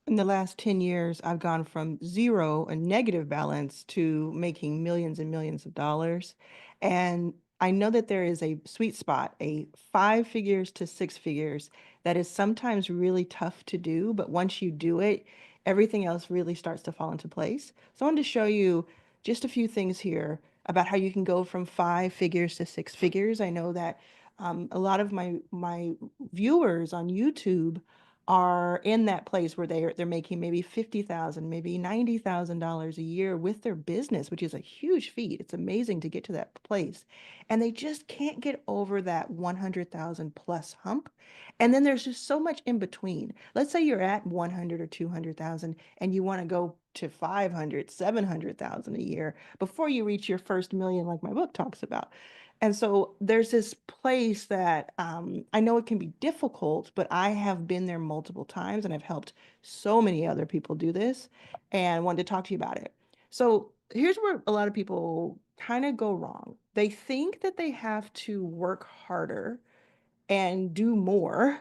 In the last 10 years, I've gone from zero, a negative balance, to making millions and millions of dollars. And I know that there is a sweet spot, a 5 figures to 6 figures, that is sometimes really tough to do. But once you do it, everything else really starts to fall into place. So I wanted to show you just a few things here about how you can go from 5 figures to 6 figures. I know that a lot of my viewers on YouTube are in that place where they're making maybe 50,000, maybe $90,000 a year with their business, which is a huge feat. It's amazing to get to that place. And they just can't get over that 100,000 plus hump. And then there's just so much in between. Let's say you're at 100 or 200,000 and you want to go to 500, 700,000 a year before you reach your first million, like my book talks about. And so there's this place that I know it can be difficult, but I have been there multiple times and I've helped so many other people do this and wanted to talk to you about it. So here's where a lot of people kind of go wrong. They think that they have to work harder and do more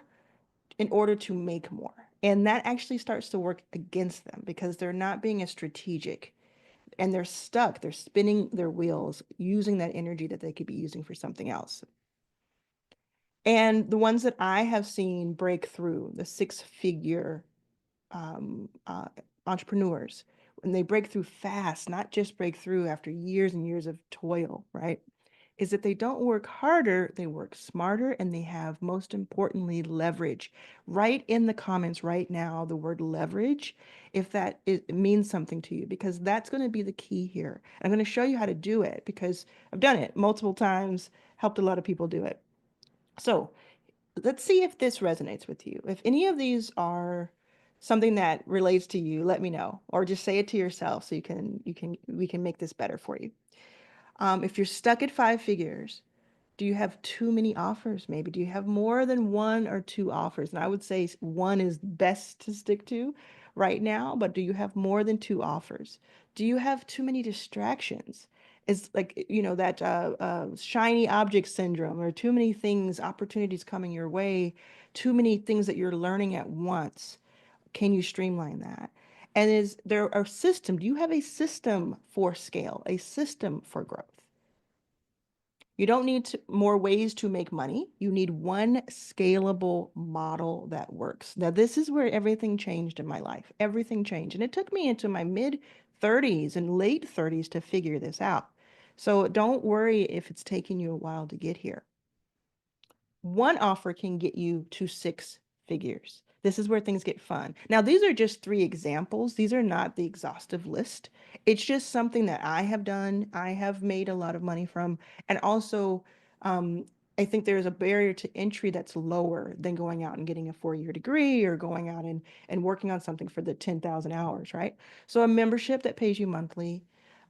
in order to make more. And that actually starts to work against them because they're not being as strategic and they're stuck. They're spinning their wheels using that energy that they could be using for something else. And the ones that I have seen break through, the 6 figure um, uh, entrepreneurs, when they break through fast, not just break through after years and years of toil, right? Is that they don't work harder, they work smarter, and they have, most importantly, leverage. Write in the comments right now the word leverage if that it means something to you, because that's going to be the key here. I'm going to show you how to do it because I've done it multiple times, helped a lot of people do it. So let's see if this resonates with you. If any of these are something that relates to you, let me know, or just say it to yourself so we can make this better for you. If you're stuck at 5 figures, do you have too many offers? Maybe do you have more than one or two offers? And I would say one is best to stick to right now, but do you have more than two offers? Do you have too many distractions? Is like, that shiny object syndrome, or too many things, opportunities coming your way, too many things that you're learning at once? Can you streamline that? And is there a system? Do you have a system for scale, a system for growth? You don't need more ways to make money. You need one scalable model that works. Now, this is where everything changed in my life. Everything changed. And it took me into my mid 30s and late 30s to figure this out. So don't worry if it's taking you a while to get here. One offer can get you to 6 figures. This is where things get fun. Now, these are just 3 examples. These are not the exhaustive list. It's just something that I have done. I have made a lot of money from. And also, um, I think there's a barrier to entry that's lower than going out and getting a 4 year degree or going out and working on something for the 10,000 hours, right? So, a membership that pays you monthly,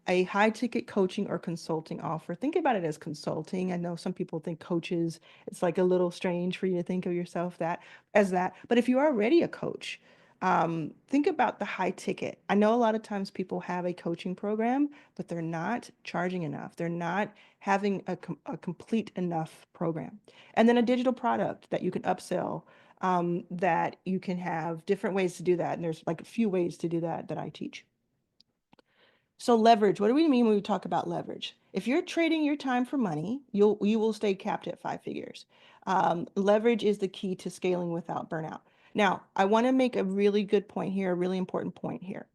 a high ticket coaching or consulting offer. Think about it as consulting. I know some people think coaches, it's like a little strange for you to think of yourself that as that. But if you're already a coach, think about the high ticket. I know a lot of times people have a coaching program, but they're not charging enough. They're not having a complete enough program. And then a digital product that you can upsell, that you can have different ways to do that. And there's like a few ways to do that that I teach. So leverage, what do we mean when we talk about leverage? If you're trading your time for money, you will stay capped at 5 figures. Leverage is the key to scaling without burnout. Now, I want to make a really good point here, a really important point here.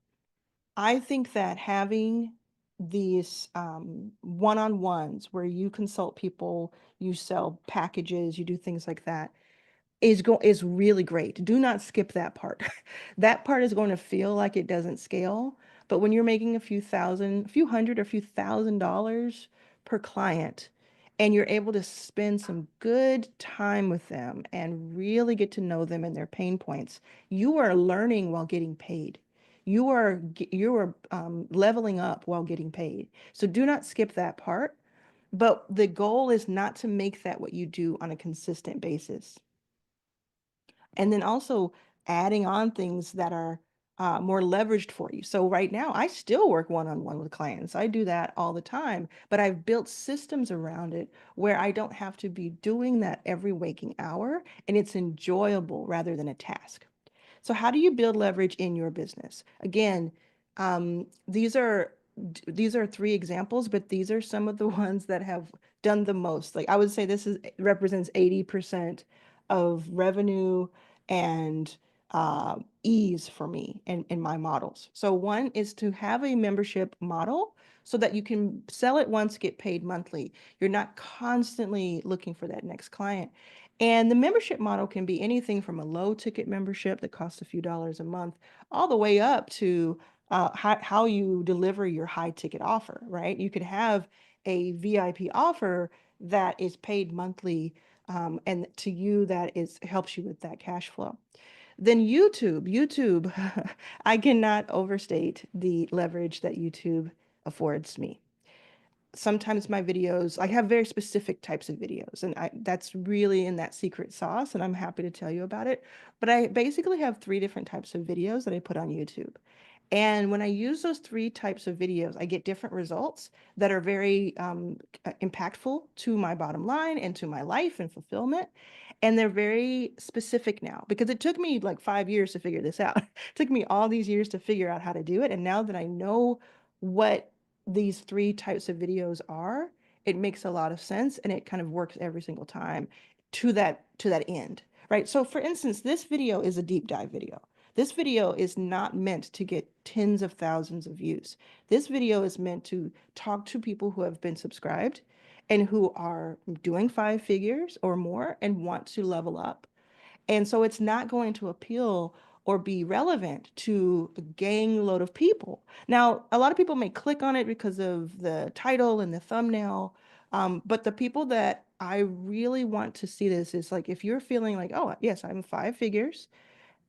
I think that having these one-on-ones where you consult people, you sell packages, you do things like that, is really great. Do not skip that part. That part is going to feel like it doesn't scale, but when you're making a few thousand, a few hundred or a few $1,000s per client, and you're able to spend some good time with them and really get to know them and their pain points, you are learning while getting paid. You are leveling up while getting paid. So do not skip that part. But the goal is not to make that what you do on a consistent basis. And then also adding on things that are more leveraged for you. So right now, I still work one-on-one with clients. I do that all the time, but I've built systems around it where I don't have to be doing that every waking hour, and it's enjoyable rather than a task. So how do you build leverage in your business? Again, these are three examples, but these are some of the ones that have done the most. Like I would say this is represents 80% of revenue and ease for me in my models. So one is to have a membership model so that you can sell it once, get paid monthly. You're not constantly looking for that next client. And the membership model can be anything from a low ticket membership that costs a few dollars a month, all the way up to how you deliver your high ticket offer, right? You could have a VIP offer that is paid monthly, and to you that is helps you with that cash flow. Then YouTube, I cannot overstate the leverage that YouTube affords me. Sometimes my videos, I have very specific types of videos, and that's really in that secret sauce, and I'm happy to tell you about it. But I basically have three different types of videos that I put on YouTube. And when I use those three types of videos, I get different results that are very impactful to my bottom line and to my life and fulfillment. And they're very specific now because it took me like 5 years to figure this out. It took me all these years to figure out how to do it. And now that I know what these three types of videos are, it makes a lot of sense and it kind of works every single time to that end, right? So for instance, this video is a deep dive video. This video is not meant to get tens of thousands of views. This video is meant to talk to people who have been subscribed and who are doing 5 figures or more and want to level up. And so it's not going to appeal or be relevant to a gang load of people. Now, a lot of people may click on it because of the title and the thumbnail, but the people that I really want to see this is like if you're feeling like, oh, yes, I'm 5 figures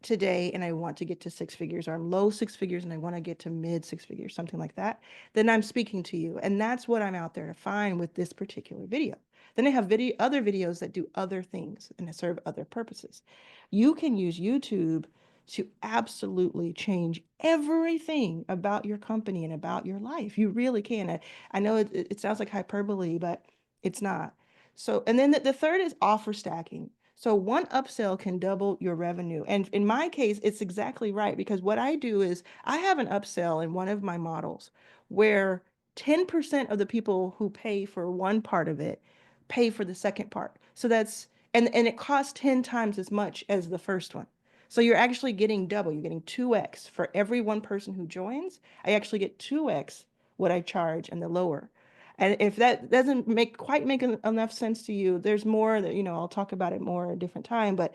today and I want to get to 6 figures, or I'm low 6 figures and I want to get to mid 6 figures, something like that, then I'm speaking to you. And that's what I'm out there to find with this particular video. Then I have other videos that do other things and serve other purposes. You can use YouTube to absolutely change everything about your company and about your life. You really can. I know it sounds like hyperbole, but it's not. So, and then the third is offer stacking. So one upsell can double your revenue. And in my case, it's exactly right because what I do is I have an upsell in one of my models where 10% of the people who pay for one part of it pay for the second part. So that's and it costs 10 times as much as the first one. So you're actually getting double. You're getting 2x for every one person who joins. I actually get 2x what I charge and the lower. And if that doesn't make enough sense to you, there's more that, I'll talk about it more at a different time, but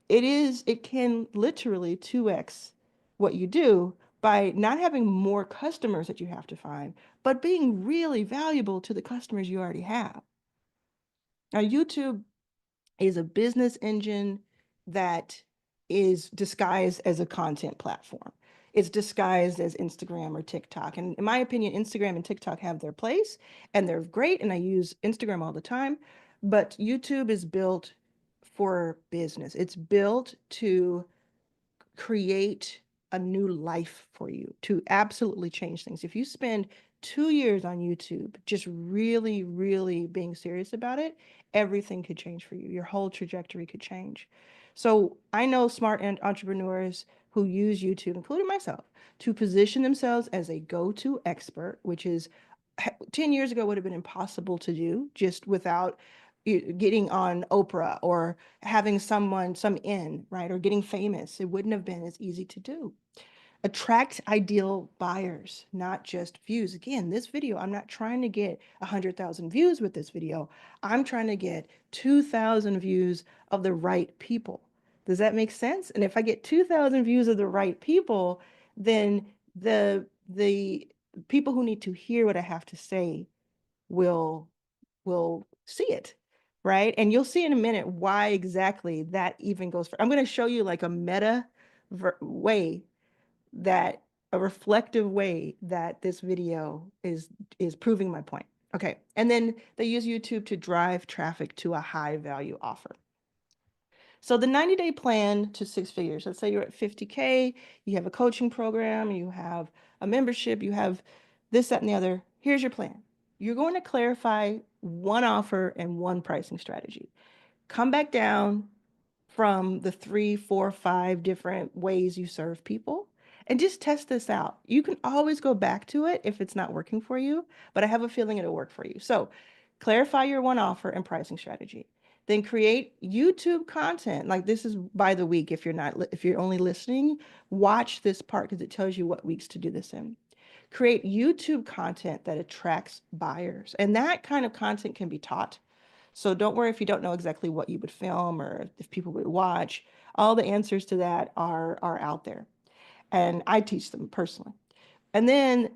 it can literally 2x what you do by not having more customers that you have to find, but being really valuable to the customers you already have. Now, YouTube is a business engine that is disguised as a content platform. It's disguised as Instagram or TikTok. And in my opinion, Instagram and TikTok have their place and they're great. And I use Instagram all the time. But YouTube is built for business. It's built to create a new life for you, to absolutely change things. If you spend 2 years on YouTube, just really, really being serious about it, everything could change for you. Your whole trajectory could change. So I know smart entrepreneurs who use YouTube, including myself, to position themselves as a go-to expert, which is 10 years ago would have been impossible to do just without getting on Oprah or having some in, right? Or getting famous. It wouldn't have been as easy to do. Attract ideal buyers, not just views. Again, this video, I'm not trying to get 100,000 views with this video. I'm trying to get 2,000 views of the right people. Does that make sense? And if I get 2,000 views of the right people, then the people who need to hear what I have to say will see it, right? And you'll see in a minute why exactly that even goes for. I'm going to show you like a meta way that a reflective way that this video is proving my point. Okay. And then they use YouTube to drive traffic to a high value offer. So the 90-day plan to 6 figures, let's say you're at 50K, you have a coaching program, you have a membership, you have this, that, and the other. Here's your plan. You're going to clarify one offer and one pricing strategy. Come back down from the 3, 4, 5 different ways you serve people and just test this out. You can always go back to it if it's not working for you, but I have a feeling it'll work for you. So clarify your one offer and pricing strategy. Then create YouTube content. Like this is by the week. If you're only listening, watch this part because it tells you what weeks to do this in. Create YouTube content that attracts buyers. And that kind of content can be taught. So don't worry if you don't know exactly what you would film or if people would watch. All the answers to that are out there. And I teach them personally. And then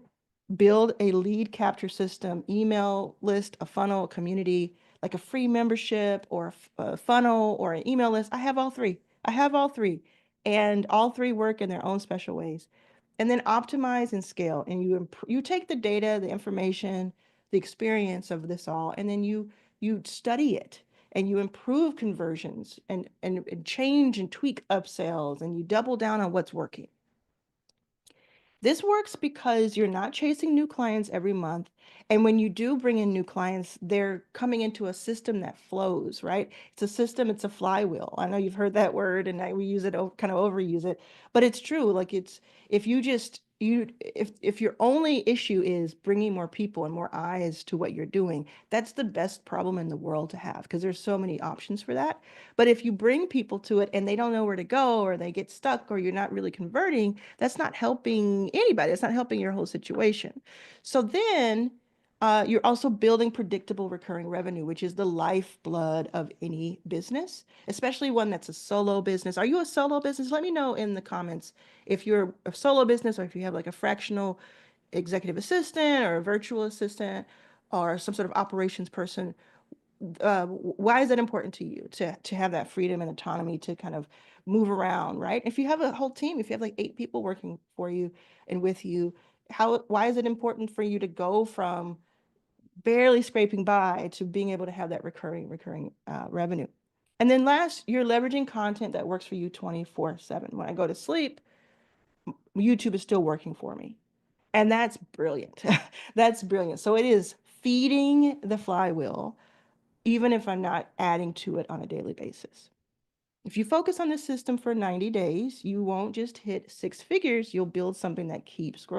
build a lead capture system, email list, a funnel, a community, like a free membership or a funnel or an email list. I have all three. I have all three. And all three work in their own special ways. And then optimize and scale. And you take the data, the information, the experience of this all, and then you study it and you improve conversions and change and tweak upsells and you double down on what's working. This works because you're not chasing new clients every month. And when you do bring in new clients, they're coming into a system that flows, right? It's a system, it's a flywheel. I know you've heard that word and we use it, kind of overuse it, but it's true. Like if you just, if your only issue is bringing more people and more eyes to what you're doing, that's the best problem in the world to have because there's so many options for that. But if you bring people to it and they don't know where to go or they get stuck or you're not really converting, that's not helping anybody. It's not helping your whole situation. So then you're also building predictable recurring revenue, which is the lifeblood of any business, especially one that's a solo business. Are you a solo business? Let me know in the comments if you're a solo business or if you have like a fractional executive assistant or a virtual assistant or some sort of operations person. Why is that important to you to have that freedom and autonomy to kind of move around, right? If you have a whole team, if you have like 8 people working for you and with you, why is it important for you to go from barely scraping by to being able to have that recurring revenue? And then last, you're leveraging content that works for you 24/7. When I go to sleep, YouTube is still working for me. And that's brilliant. That's brilliant. So it is feeding the flywheel even if I'm not adding to it on a daily basis. If you focus on the system for 90 days, you won't just hit 6 figures, you'll build something that keeps growing.